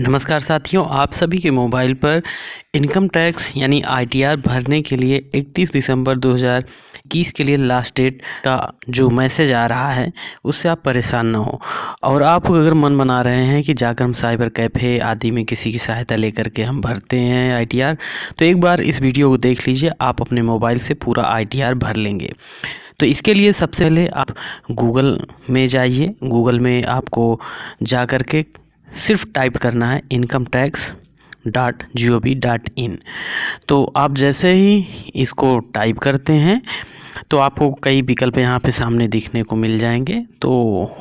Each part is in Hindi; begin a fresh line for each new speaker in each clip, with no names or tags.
नमस्कार साथियों, आप सभी के मोबाइल पर इनकम टैक्स यानी आईटीआर भरने के लिए 31 दिसंबर 2021 के लिए लास्ट डेट का जो मैसेज आ रहा है उससे आप परेशान ना हो। और आप अगर मन बना रहे हैं कि जाकर हम साइबर कैफ़े आदि में किसी की सहायता लेकर के हम भरते हैं आईटीआर, तो एक बार इस वीडियो को देख लीजिए, आप अपने मोबाइल से पूरा आईटीआर भर लेंगे। तो इसके लिए सबसे पहले आप गूगल में जाइए। गूगल में आपको जा कर के सिर्फ टाइप करना है incometax.gov.in। तो आप जैसे ही इसको टाइप करते हैं तो आपको कई विकल्प यहाँ पे सामने दिखने को मिल जाएंगे। तो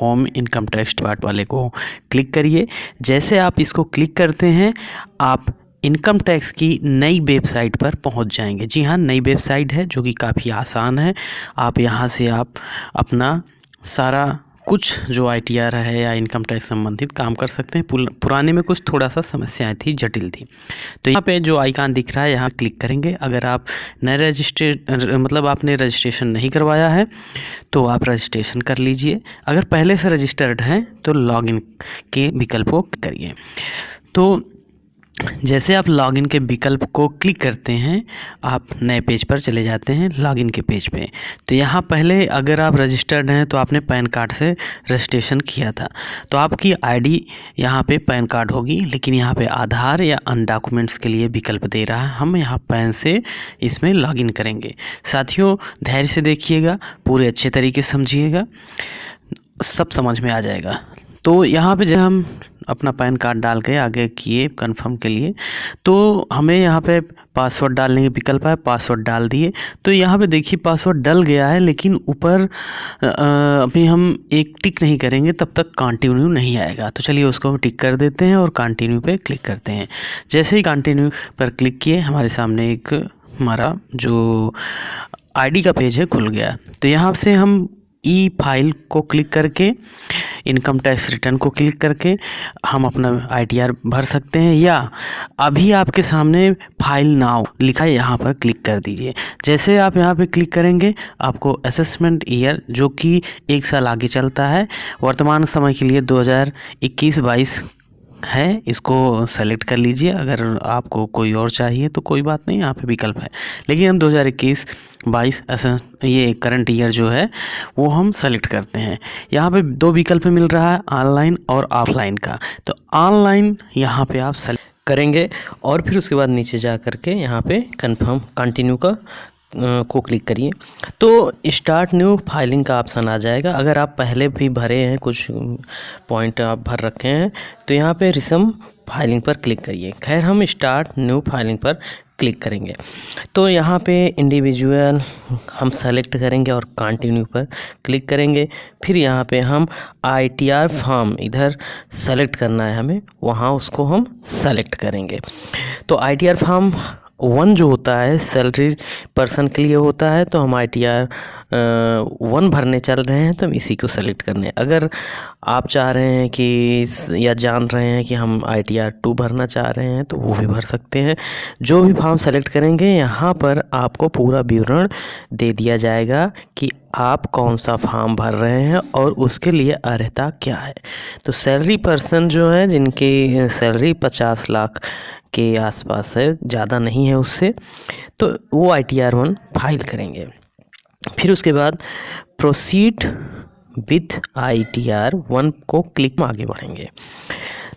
होम इनकम टैक्स डिपार्ट वाले को क्लिक करिए। जैसे आप इसको क्लिक करते हैं आप इनकम टैक्स की नई वेबसाइट पर पहुंच जाएंगे। जी हाँ, नई वेबसाइट है जो कि काफ़ी आसान है। आप यहाँ से आप अपना सारा कुछ जो आईटीआर है या इनकम टैक्स संबंधित काम कर सकते हैं। पुराने में कुछ थोड़ा सा समस्याएं थी, जटिल थी। तो यहाँ पे जो आइकन दिख रहा है यहाँ क्लिक करेंगे। अगर आप नए आपने रजिस्ट्रेशन नहीं करवाया है तो आप रजिस्ट्रेशन कर लीजिए। अगर पहले से रजिस्टर्ड हैं तो लॉगिन के विकल्प को करिए। तो जैसे आप लॉगिन के विकल्प को क्लिक करते हैं आप नए पेज पर चले जाते हैं, लॉगिन के पेज पे। तो यहाँ पहले अगर आप रजिस्टर्ड हैं तो आपने पैन कार्ड से रजिस्ट्रेशन किया था, तो आपकी आईडी यहाँ पे पैन कार्ड होगी। लेकिन यहाँ पे आधार या अन्य डॉक्यूमेंट्स के लिए विकल्प दे रहा है। हम यहाँ पैन से इसमें लॉगिन करेंगे। साथियों धैर्य से देखिएगा, पूरे अच्छे तरीके से समझिएगा, सब समझ में आ जाएगा। तो यहाँ पे जब हम अपना पैन कार्ड डाल के आगे किए कन्फर्म के लिए, तो हमें यहाँ पे पासवर्ड डालने के विकल्प है, पासवर्ड डाल दिए। तो यहाँ पे देखिए पासवर्ड डल गया है, लेकिन ऊपर अभी हम एक टिक नहीं करेंगे तब तक कंटिन्यू नहीं आएगा। तो चलिए उसको हम टिक कर देते हैं और कंटिन्यू पे क्लिक करते हैं। जैसे ही कंटिन्यू पर क्लिक किए हमारे सामने एक हमारा जो आईडी का पेज है खुल गया। तो यहाँ से हम ई फाइल को क्लिक करके इनकम टैक्स रिटर्न को क्लिक करके हम अपना आईटीआर भर सकते हैं, या अभी आपके सामने फाइल नाउ लिखा है यहाँ पर क्लिक कर दीजिए। जैसे आप यहाँ पे क्लिक करेंगे आपको असेसमेंट ईयर जो कि 1 साल आगे चलता है, वर्तमान समय के लिए 2021-22 है, इसको सेलेक्ट कर लीजिए। अगर आपको कोई और चाहिए तो कोई बात नहीं, यहाँ पे विकल्प है। लेकिन हम 2021-22 ऐसा ये करंट ईयर जो है वो हम सेलेक्ट करते हैं। यहाँ पे 2 विकल्प मिल रहा है, ऑनलाइन और ऑफलाइन का। तो ऑनलाइन यहाँ पे आप सेलेक्ट करेंगे और फिर उसके बाद नीचे जा कर के यहाँ पे कन्फर्म कंटिन्यू को क्लिक करिए। तो स्टार्ट न्यू फाइलिंग का ऑप्शन आ जाएगा। अगर आप पहले भी भरे हैं, कुछ पॉइंट आप भर रखे हैं, तो यहाँ पे रिसम फाइलिंग पर क्लिक करिए। खैर हम स्टार्ट न्यू फाइलिंग पर क्लिक करेंगे। तो यहाँ पे इंडिविजुअल हम सेलेक्ट करेंगे और कंटिन्यू पर क्लिक करेंगे। फिर यहाँ पे हम आईटीआर फॉर्म इधर सेलेक्ट करना है हमें, वहाँ उसको हम सेलेक्ट करेंगे। तो आईटीआर फॉर्म 1 जो होता है सैलरी पर्सन के लिए होता है, तो हम आईटीआर 1 भरने चल रहे हैं तो हम इसी को सेलेक्ट करने हैं। अगर आप चाह रहे हैं कि या जान रहे हैं कि हम आईटीआर 2 भरना चाह रहे हैं तो वो भी भर सकते हैं। जो भी फॉर्म सेलेक्ट करेंगे यहाँ पर आपको पूरा विवरण दे दिया जाएगा कि आप कौन सा फॉर्म भर रहे हैं और उसके लिए अर्हता क्या है। तो सैलरी पर्सन जो है जिनकी सैलरी 50 लाख के आसपास है, ज़्यादा नहीं है उससे, तो वो आईटीआर 1 फाइल करेंगे। फिर उसके बाद प्रोसीड विथ आईटीआर 1 को क्लिक में आगे बढ़ेंगे।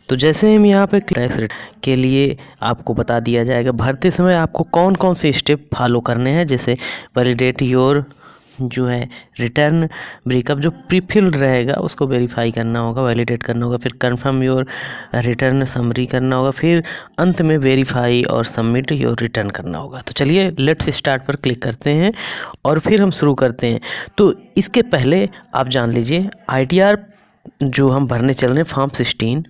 तो जैसे हम यहाँ पे टैक्स के लिए आपको बता दिया जाएगा भरते समय आपको कौन कौन से स्टेप फॉलो करने हैं। जैसे वैलिडेट योर जो है रिटर्न ब्रेकअप, जो प्रीफिल्ड रहेगा उसको वेरीफाई करना होगा, वैलिडेट करना होगा। फिर कंफर्म योर रिटर्न समरी करना होगा। फिर अंत में वेरीफाई और सबमिट योर रिटर्न करना होगा। तो चलिए लेट्स स्टार्ट पर क्लिक करते हैं और फिर हम शुरू करते हैं। तो इसके पहले आप जान लीजिए आईटीआर जो हम भरने चल रहे हैं फॉर्म 16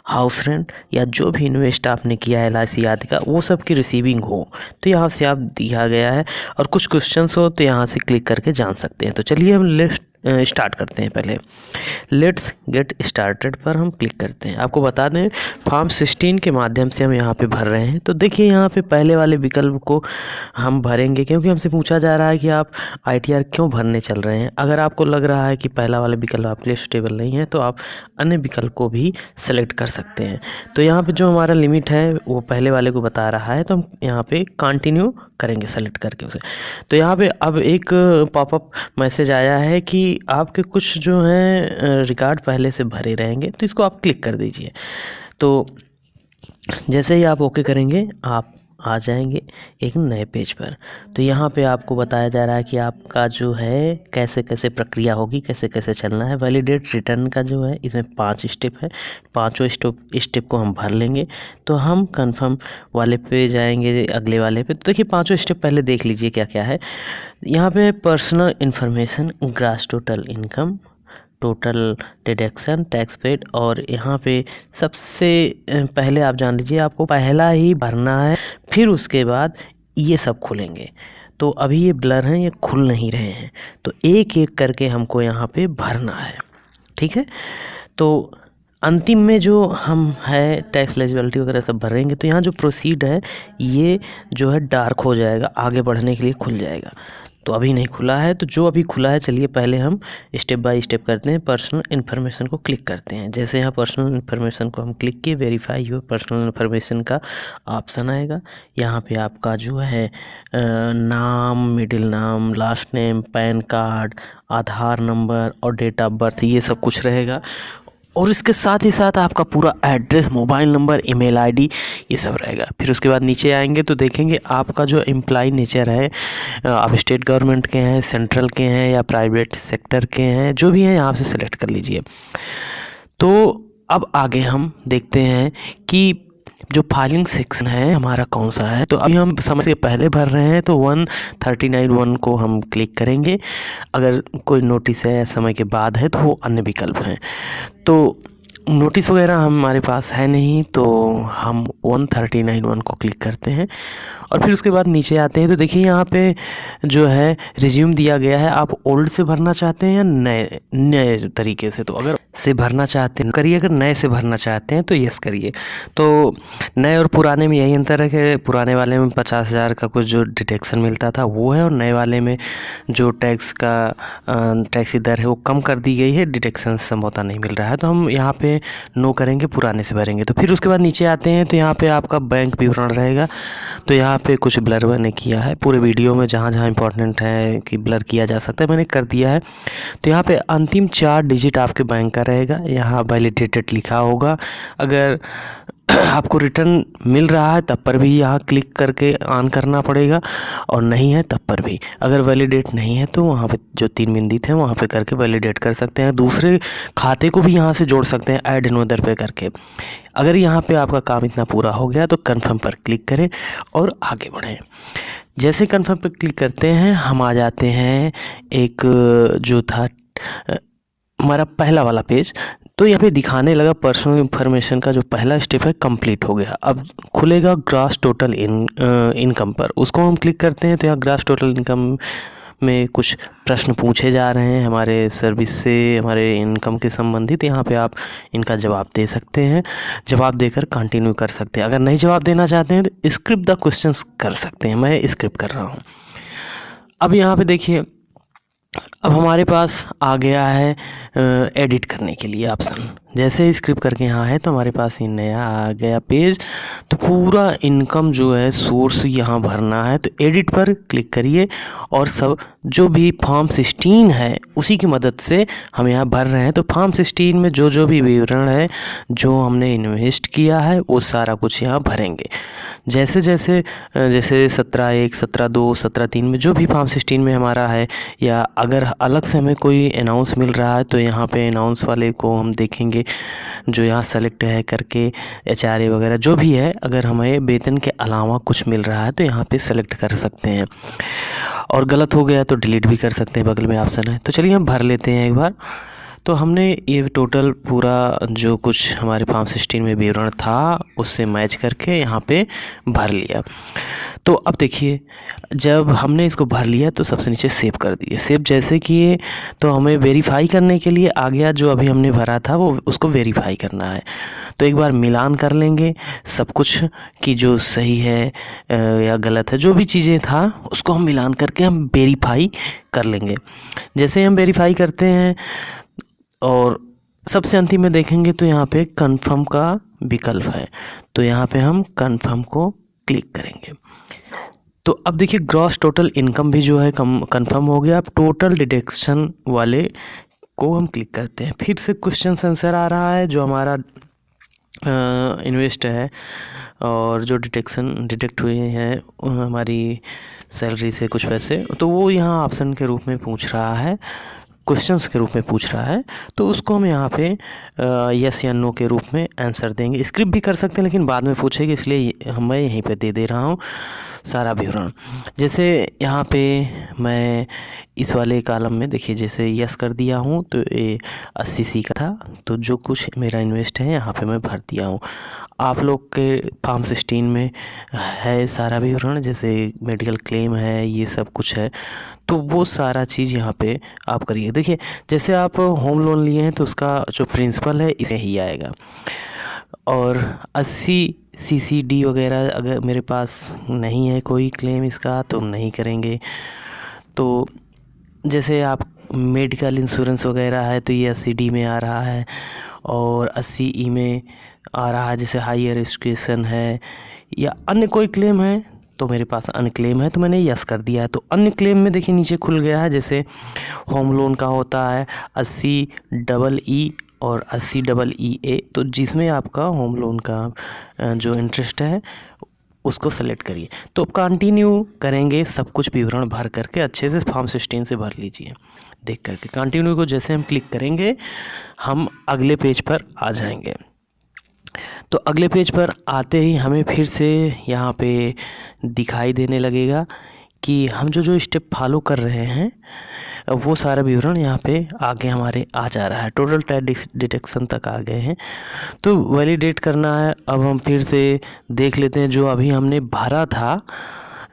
हाउस रेंट या जो भी इन्वेस्ट आपने किया है एलआईसी आदि का, वो सब की रिसीविंग हो तो यहाँ से आप दिया गया है, और कुछ क्वेश्चंस हो तो यहाँ से क्लिक करके जान सकते हैं। तो चलिए हम स्टार्ट करते हैं। पहले लेट्स गेट स्टार्टेड पर हम क्लिक करते हैं। आपको बता दें फॉर्म 16 के माध्यम से हम यहाँ पे भर रहे हैं। तो देखिए यहाँ पे पहले वाले विकल्प को हम भरेंगे क्योंकि हमसे पूछा जा रहा है कि आप ITR क्यों भरने चल रहे हैं। अगर आपको लग रहा है कि पहला वाला विकल्प आपके लिए सुटेबल नहीं है तो आप अन्य विकल्प को भी सेलेक्ट कर सकते हैं। तो यहाँ पे जो हमारा लिमिट है वो पहले वाले को बता रहा है, तो हम यहाँ पे कंटिन्यू करेंगे सेलेक्ट करके उसे। तो यहाँ पे अब एक पॉपअप मैसेज आया है कि आपके कुछ जो हैं रिकॉर्ड पहले से भरे रहेंगे, तो इसको आप क्लिक कर दीजिए। तो जैसे ही आप ओके करेंगे आप आ जाएंगे एक नए पेज पर। तो यहाँ पे आपको बताया जा रहा है कि आपका जो है कैसे कैसे प्रक्रिया होगी, कैसे कैसे चलना है। वैलिडेट रिटर्न का जो है इसमें 5 स्टेप है, 5 स्टेप को हम भर लेंगे तो हम कंफर्म वाले पे जाएंगे, अगले वाले पे। तो देखिए 5 स्टेप पहले देख लीजिए क्या क्या है। यहाँ पे personal information, gross total income, total deduction, tax paid, और यहाँ पे सबसे पहले आप जान लीजिए आपको पहला ही भरना है, फिर उसके बाद ये सब खुलेंगे। तो अभी ये ब्लर हैं, ये खुल नहीं रहे हैं, तो एक एक करके हमको यहाँ पे भरना है, ठीक है। तो अंतिम में जो हम है टैक्स एलिजिबिलिटी वगैरह सब भरेंगे तो यहाँ जो प्रोसीड है ये जो है डार्क हो जाएगा, आगे बढ़ने के लिए खुल जाएगा। तो अभी नहीं खुला है, तो जो अभी खुला है चलिए पहले हम स्टेप बाय स्टेप करते हैं। पर्सनल इन्फॉर्मेशन को क्लिक करते हैं। जैसे यहाँ पर्सनल इन्फॉर्मेशन को हम क्लिक किए, वेरीफाई योर पर्सनल इन्फॉर्मेशन का ऑप्शन आएगा। यहाँ पे आपका जो है नाम, मिडिल नाम, लास्ट नेम, पैन कार्ड, आधार नंबर और डेट ऑफ बर्थ, ये सब कुछ रहेगा। और इसके साथ ही साथ आपका पूरा address, mobile number, email ID, ये सब रहेगा। फिर उसके बाद नीचे आएंगे तो देखेंगे आपका जो एम्प्लॉय नेचर है, आप स्टेट गवर्नमेंट के हैं, सेंट्रल के हैं या प्राइवेट सेक्टर के हैं, जो भी हैं यहाँ से सेलेक्ट कर लीजिए। तो अब आगे हम देखते हैं कि जो फाइलिंग सेक्शन है हमारा कौन सा है। तो अभी हम समय से पहले भर रहे हैं तो 139(1) को हम क्लिक करेंगे। अगर कोई नोटिस है समय के बाद है तो वो अन्य विकल्प हैं। तो नोटिस वगैरह हमारे पास है नहीं तो हम 139(1) को क्लिक करते हैं और फिर उसके बाद नीचे आते हैं। तो देखिए यहाँ पे जो है रिज्यूम दिया गया है। आप ओल्ड से भरना चाहते हैं या नए तरीके से। तो अगर से भरना चाहते हैं करिए, अगर नए से भरना चाहते हैं तो यस करिए। तो नए और पुराने में यही अंतर है कि पुराने वाले में 50,000 का कुछ जो डिडक्शन मिलता था वो है, और नए वाले में जो टैक्स की दर है वो कम कर दी गई है, डिडक्शन संभवतः नहीं मिल रहा है। तो हम यहाँ पे नो करेंगे, पुराने से भरेंगे। तो फिर उसके बाद नीचे आते हैं तो यहाँ पे आपका बैंक विवरण रहेगा। तो यहाँ पे कुछ ब्लर मैंने किया है, पूरे वीडियो में जहाँ जहाँ इंपॉर्टेंट है कि ब्लर किया जा सकता है मैंने कर दिया है। तो यहाँ पे अंतिम 4 डिजिट आपके बैंक का रहेगा, यहाँ वैलिडेटेड लिखा होगा। अगर आपको रिटर्न मिल रहा है तब पर भी यहाँ क्लिक करके ऑन करना पड़ेगा, और नहीं है तब पर भी। अगर वैलिडेट नहीं है तो वहाँ पे जो 3 बिंदु थे वहाँ पे करके वैलिडेट कर सकते हैं। दूसरे खाते को भी यहाँ से जोड़ सकते हैं ऐड इनअदर पे करके। अगर यहाँ पे आपका काम इतना पूरा हो गया तो कन्फर्म पर क्लिक करें और आगे बढ़ें। जैसे कन्फर्म पर क्लिक करते हैं हम आ जाते हैं एक जो था हमारा पहला वाला पेज। तो यहाँ पे दिखाने लगा पर्सनल इन्फॉर्मेशन का जो पहला स्टेप है कंप्लीट हो गया। अब खुलेगा ग्रॉस टोटल इनकम पर, उसको हम क्लिक करते हैं। तो यहाँ ग्रॉस टोटल इनकम में कुछ प्रश्न पूछे जा रहे हैं हमारे सर्विस से, हमारे इनकम के संबंधित। यहाँ पे आप इनका जवाब दे सकते हैं, जवाब देकर कंटिन्यू कर सकते हैं। अगर नहीं जवाब देना चाहते हैं तो स्क्रिप्ट द क्वेश्चंस कर सकते हैं। मैं स्क्रिप्ट कर रहा हूँ। अब यहाँ पे देखिए अब हमारे पास आ गया है एडिट करने के लिए ऑप्शन। जैसे स्क्रिप्ट करके यहाँ है तो हमारे पास ये नया आ गया पेज। तो पूरा इनकम जो है सोर्स यहाँ भरना है। तो एडिट पर क्लिक करिए और सब जो भी फॉर्म 16 है उसी की मदद से हम यहाँ भर रहे हैं। तो फॉर्म 16 में जो भी विवरण है जो हमने इन्वेस्ट किया है वो सारा कुछ यहाँ भरेंगे। जैसे 17(1), 17(2), 17(3) में जो भी फॉर्म 16 में हमारा है, या अगर अलग से हमें कोई अनाउंस मिल रहा है तो यहाँ पे अनाउंस वाले को हम देखेंगे जो यहाँ सेलेक्ट है करके HRA वगैरह जो भी है। अगर हमें वेतन के अलावा कुछ मिल रहा है तो यहाँ पे सेलेक्ट कर सकते हैं, और गलत हो गया तो डिलीट भी कर सकते हैं, बगल में ऑप्शन है। तो चलिए हम भर लेते हैं एक बार। तो हमने ये टोटल पूरा जो कुछ हमारे फॉर्म 16 में विवरण था उससे मैच करके यहाँ पे भर लिया। तो अब देखिए, जब हमने इसको भर लिया तो सबसे नीचे सेव कर दिए। सेव जैसे किए तो हमें वेरीफाई करने के लिए आ गया, जो अभी हमने भरा था वो उसको वेरीफाई करना है। तो एक बार मिलान कर लेंगे सब कुछ कि जो सही है या गलत है, जो भी चीज़ें था उसको हम मिलान करके हम वेरीफाई कर लेंगे। जैसे हम वेरीफाई करते हैं और सबसे अंतिम में देखेंगे तो यहाँ पे कंफर्म का विकल्प है, तो यहाँ पे हम कंफर्म को क्लिक करेंगे। तो अब देखिए ग्रॉस टोटल इनकम भी जो है कंफर्म हो गया। अब टोटल डिडक्शन वाले को हम क्लिक करते हैं। फिर से क्वेश्चन आंसर आ रहा है जो हमारा इन्वेस्ट है और जो डिडक्ट हुए हैं हमारी सैलरी से कुछ पैसे, तो वो यहाँ ऑप्शन के रूप में पूछ रहा है, क्वेश्चंस के रूप में पूछ रहा है। तो उसको हम यहाँ पे यस या नो के रूप में आंसर देंगे। स्क्रिप्ट भी कर सकते हैं लेकिन बाद में पूछेगी, इसलिए मैं यहीं पे दे रहा हूँ सारा विवरण। जैसे यहाँ पे मैं इस वाले कॉलम में देखिए, जैसे यस कर दिया हूँ तो ये 80C का था, तो जो कुछ मेरा इन्वेस्ट है यहाँ पे मैं भर दिया हूँ। आप लोग के फॉर्म 16 में है सारा विवरण, जैसे मेडिकल क्लेम है, ये सब कुछ है, तो वो सारा चीज़ यहाँ पे आप करिए। देखिए जैसे आप होम लोन लिए हैं तो उसका जो प्रिंसिपल है इसे ही आएगा, और 80 CCD वगैरह अगर मेरे पास नहीं है कोई क्लेम इसका तो नहीं करेंगे। तो जैसे आप मेडिकल इंश्योरेंस वगैरह है तो ये 80D में आ रहा है, और 80E में आ रहा है। जैसे हायर एजुकेशन है या अन्य कोई क्लेम है, तो मेरे पास अन्य क्लेम है तो मैंने यस कर दिया है। तो अन्य क्लेम में देखिए नीचे खुल गया है, जैसे होम लोन का होता है 80EE और 80EE, तो जिसमें आपका होम लोन का जो इंटरेस्ट है उसको सेलेक्ट करिए। तो कंटिन्यू करेंगे, सब कुछ विवरण भर करके अच्छे से फॉर्म 16 से भर लीजिए देख करके। कंटिन्यू को जैसे हम क्लिक करेंगे हम अगले पेज पर आ जाएंगे। तो अगले पेज पर आते ही हमें फिर से यहाँ पे दिखाई देने लगेगा कि हम जो स्टेप फॉलो कर रहे हैं वो सारा विवरण यहाँ पे आगे हमारे आ जा रहा है। टोटल टैक्स डिडक्शन तक आ गए हैं, तो वैलिडेट करना है। अब हम फिर से देख लेते हैं जो अभी हमने भरा था,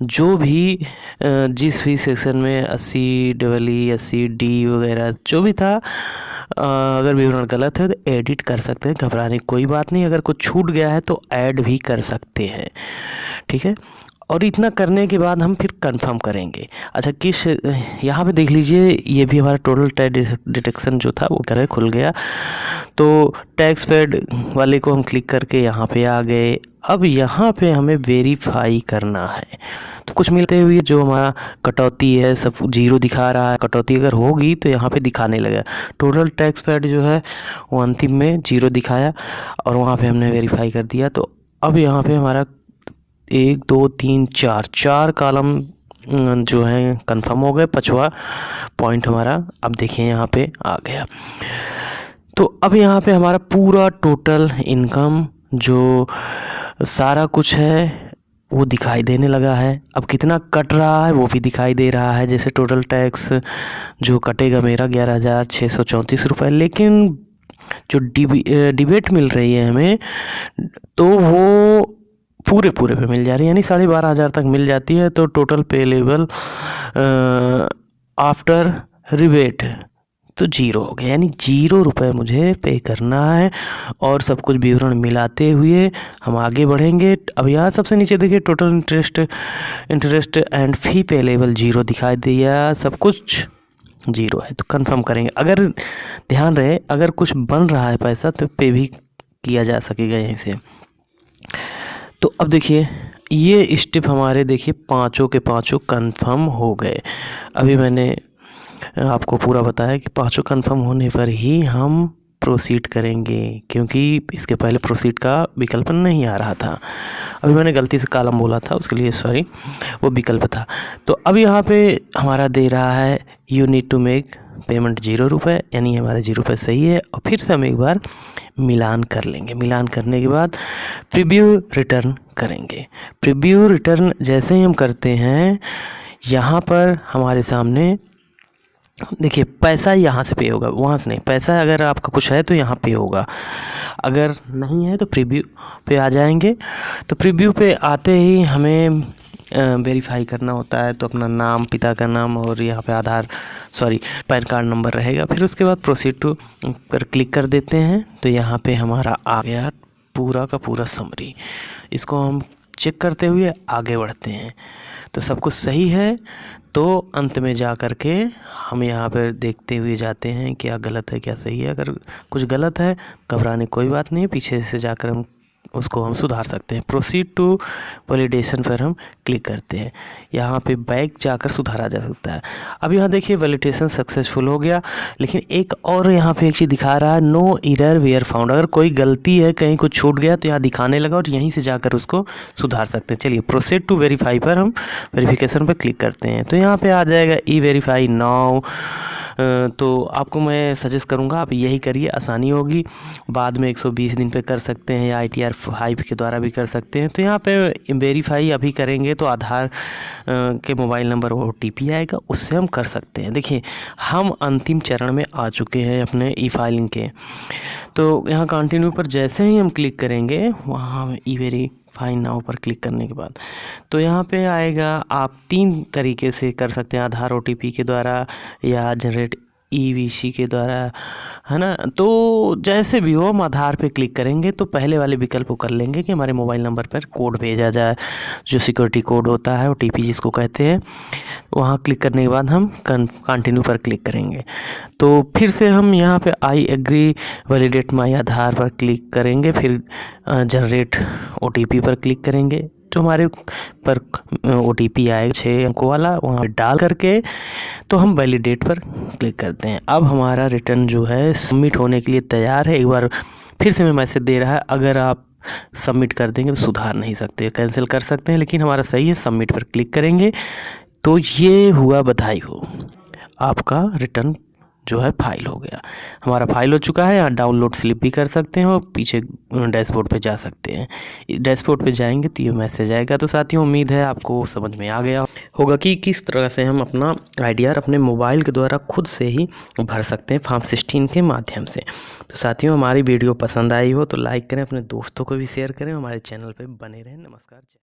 जो भी जिस भी सेक्शन में 80EE 80D वगैरह जो भी था, अगर विवरण गलत है तो एडिट कर सकते हैं, घबराने की कोई बात नहीं। अगर कुछ छूट गया है तो ऐड भी कर सकते हैं, ठीक है। और इतना करने के बाद हम फिर कंफर्म करेंगे। अच्छा, किस यहाँ पे देख लीजिए, ये भी हमारा टोटल टैक्स डिडक्शन जो था वो करे खुल गया। तो टैक्स पेड वाले को हम क्लिक करके यहाँ पे आ गए। अब यहाँ पे हमें वेरीफाई करना है, तो कुछ मिलते हुए जो हमारा कटौती है सब जीरो दिखा रहा है। कटौती अगर होगी तो यहाँ पे दिखाने लगा। टोटल टैक्स पेड जो है वो अंतिम में जीरो दिखाया और वहाँ पे हमने वेरीफाई कर दिया। तो अब यहाँ पे हमारा 1 2 3 4 कॉलम जो है कंफर्म हो गए। 5वां पॉइंट हमारा अब देखिए यहाँ पे आ गया। तो अब यहाँ पे हमारा पूरा टोटल इनकम जो सारा कुछ है वो दिखाई देने लगा है। अब कितना कट रहा है वो भी दिखाई दे रहा है। जैसे टोटल टैक्स जो कटेगा मेरा 11,634 रुपये, लेकिन जो डिबेट मिल रही है हमें तो वो पूरे पे मिल जा रही है, यानी 12,500 तक मिल जाती है। तो टोटल पेलेबल आफ्टर रिबेट तो जीरो हो गया, यानी 0 रुपये मुझे पे करना है। और सब कुछ विवरण मिलाते हुए हम आगे बढ़ेंगे। अब यहाँ सबसे नीचे देखिए total interest and fee bailable 0 दिखाई दिया, सब कुछ 0 है। तो कंफर्म करेंगे। अगर ध्यान रहे अगर कुछ बन रहा है पैसा तो पे भी किया जा सकेगा यहीं से। तो अब देखिए ये स्टेप हमारे देखिए पाँचों के पाँचों कंफर्म हो गए। अभी मैंने आपको पूरा बताया कि पाँचों कंफर्म होने पर ही हम प्रोसीड करेंगे, क्योंकि इसके पहले प्रोसीड का विकल्प नहीं आ रहा था। अभी मैंने गलती से कॉलम बोला था, उसके लिए सॉरी, वो विकल्प था। तो अब यहाँ पे हमारा दे रहा है you need to make payment 0 रुपये, यानी हमारा 0 रुपये सही है। और फिर से हम एक बार मिलान कर लेंगे। मिलान करने के बाद प्रीव्यू रिटर्न करेंगे। प्रीव्यू रिटर्न जैसे ही हम करते हैं यहाँ पर हमारे सामने देखिए पैसा यहाँ से पे होगा, वहाँ से नहीं। पैसा अगर आपका कुछ है तो यहाँ पे होगा, अगर नहीं है तो प्रीव्यू पे आ जाएंगे। तो प्रीव्यू पे आते ही हमें वेरीफाई करना होता है। तो अपना नाम, पिता का नाम और यहाँ पे पैन कार्ड नंबर रहेगा। फिर उसके बाद प्रोसीड टू पर क्लिक कर देते हैं। तो यहाँ पे हमारा आ गया पूरा का पूरा समरी। इसको हम चेक करते हुए आगे बढ़ते हैं। तो सब कुछ सही है तो अंत में जा कर के हम यहाँ पर देखते हुए जाते हैं क्या गलत है क्या सही है। अगर कुछ गलत है घबराने कोई बात नहीं है, पीछे से जाकर हम उसको हम सुधार सकते हैं। प्रोसीड टू वैलिडेशन पर हम क्लिक करते हैं। यहाँ पे बैक जाकर सुधारा जा सकता है। अब यहाँ देखिए वैलिडेशन सक्सेसफुल हो गया, लेकिन एक और यहाँ पे एक चीज़ दिखा रहा है, नो एरर वेयर फाउंड। अगर कोई गलती है, कहीं कुछ छूट गया तो यहाँ दिखाने लगा और यहीं से जाकर उसको सुधार सकते हैं। चलिए प्रोसीड टू वेरीफाई पर हम वेरिफिकेशन पर क्लिक करते हैं। तो यहाँ पर आ जाएगा ई वेरीफाई नाउ। तो आपको मैं सजेस्ट करूँगा आप यही करिए, आसानी होगी। बाद में 120 दिन पे कर सकते हैं या ITR 5 के द्वारा भी कर सकते हैं। तो यहाँ पे वेरीफाई अभी करेंगे तो आधार के मोबाइल नंबर OTP आएगा, उससे हम कर सकते हैं। देखिए हम अंतिम चरण में आ चुके हैं अपने ई फाइलिंग के। तो यहाँ कंटिन्यू पर जैसे ही हम क्लिक करेंगे, वहाँ ई वेरीफाई नाउ पर क्लिक करने के बाद तो यहाँ पे आएगा, आप 3 तरीके से कर सकते हैं, आधार OTP के द्वारा या जनरेट EVC के द्वारा, है ना। तो जैसे भी हो हम आधार पे क्लिक करेंगे तो पहले वाले विकल्प को कर लेंगे कि हमारे मोबाइल नंबर पर कोड भेजा जाए, जो सिक्योरिटी कोड होता है OTP जिसको कहते हैं। वहाँ क्लिक करने के बाद हम कंटिन्यू पर क्लिक करेंगे। तो फिर से हम यहाँ पे आई एग्री वैलिडेट माई आधार पर क्लिक करेंगे। फिर जनरेट OTP पर क्लिक करेंगे। जो हमारे पर OTP आएगा 6 अंकों वाला, वहाँ पे डाल करके तो हम वैलिडेट पर क्लिक करते हैं। अब हमारा रिटर्न जो है सबमिट होने के लिए तैयार है। एक बार फिर से मैं मैसेज दे रहा है, अगर आप सबमिट कर देंगे तो सुधार नहीं सकते, कैंसिल कर सकते हैं, लेकिन हमारा सही है। सबमिट पर क्लिक करेंगे तो ये हुआ, बधाई हो, आपका रिटर्न जो है फाइल हो गया। हमारा फाइल हो चुका है। यहाँ डाउनलोड स्लिप भी कर सकते हैं और पीछे डैशबोर्ड पे जा सकते हैं। डैशबोर्ड पे जाएंगे तो ये मैसेज आएगा। तो साथियों उम्मीद है आपको समझ में आ गया होगा कि किस तरह से हम अपना IDR अपने मोबाइल के द्वारा खुद से ही भर सकते हैं फॉर्म 16 के माध्यम से। तो साथियों हमारी वीडियो पसंद आई हो तो लाइक करें, अपने दोस्तों को भी शेयर करें, हमारे चैनल पर बने रहें। नमस्कार।